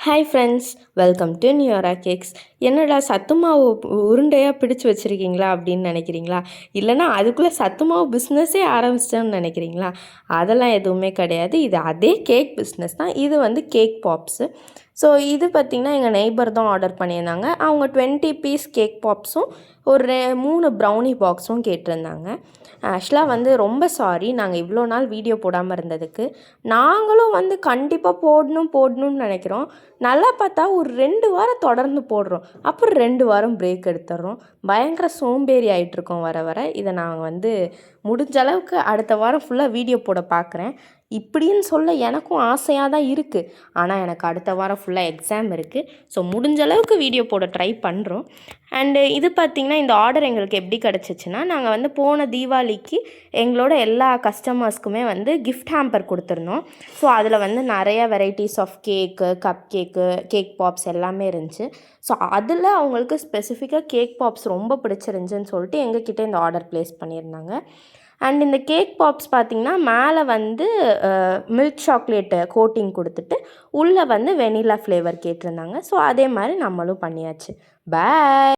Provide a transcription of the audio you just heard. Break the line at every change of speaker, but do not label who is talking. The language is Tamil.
Hi friends, welcome to Neura cakes. என்னடா சத்து மாவு உருண்டையாக பிடிச்சி வச்சுருக்கீங்களா அப்படின்னு நினைக்கிறீங்களா? இல்லைனா அதுக்குள்ளே சத்து மாவு பிஸ்னஸே ஆரம்பிச்சிட்டோன்னு நினைக்கிறீங்களா? அதெல்லாம் எதுவுமே கிடையாது. இது அதே கேக் பிஸ்னஸ் தான். இது வந்து கேக் பாப்ஸு. ஸோ இது பார்த்திங்கன்னா எங்கள் நெய்பர் தான் ஆர்டர் பண்ணியிருந்தாங்க. அவங்க 20 பீஸ் கேக் பாப்ஸும் ஒரு 3 ப்ரௌனி பாக்ஸும் கேட்டிருந்தாங்க. ஆக்சுவலாக வந்து ரொம்ப சாரி, நாங்கள் இவ்வளோ நாள் வீடியோ போடாமல் இருந்ததுக்கு. நாங்களும் வந்து கண்டிப்பாக போடணும்னு நினைக்கிறோம். நல்லா பார்த்தா ஒரு 2 வாரம் தொடர்ந்து போடுறோம், அப்புறம் 2 வாரம் பிரேக் எடுத்துடுறோம். பயங்கர சோம்பேறி ஆகிட்ருக்கோம் வர வர. இதை நாங்கள் வந்து முடிஞ்ச அளவுக்கு அடுத்த வாரம் ஃபுல்லாக வீடியோ போட பார்க்குறேன். இப்படின்னு சொல்ல எனக்கும் ஆசையாக தான் இருக்குது. ஆனால் எனக்கு அடுத்த வாரம் ஃபுல்லாக எக்ஸாம் இருக்குது. ஸோ முடிஞ்ச அளவுக்கு வீடியோ போட ட்ரை பண்ணுறோம். அண்டு இது பார்த்திங்கன்னா இந்த ஆர்டர் எங்களுக்கு எப்படி கிடச்சிச்சின்னா, நாங்கள் வந்து போன தீபாவளிக்கு எங்களோட எல்லா கஸ்டமர்ஸ்க்குமே வந்து கிஃப்ட் ஹேம்பர் கொடுத்துருந்தோம். ஸோ அதில் வந்து நிறைய varieties of cake, cup cake, cake pops எல்லாமே இருந்துச்சு. ஸோ அதில் அவங்களுக்கு ஸ்பெசிஃபிக்காக கேக் பாப்ஸ் ரொம்ப பிடிச்சிருந்துச்சின்னு சொல்லிட்டு எங்ககிட்ட இந்த ஆர்டர் ப்ளேஸ் பண்ணியிருந்தாங்க. அண்ட் இந்த கேக் பாப்ஸ் பார்த்திங்கன்னா மேலே வந்து மில்க் சாக்லேட்டு கோட்டிங் கொடுத்துட்டு உள்ளே வந்து வெனிலா ஃப்ளேவர் கேட்டிருந்தாங்க. ஸோ அதே மாதிரி நம்மளும் பண்ணியாச்சு. பாய்.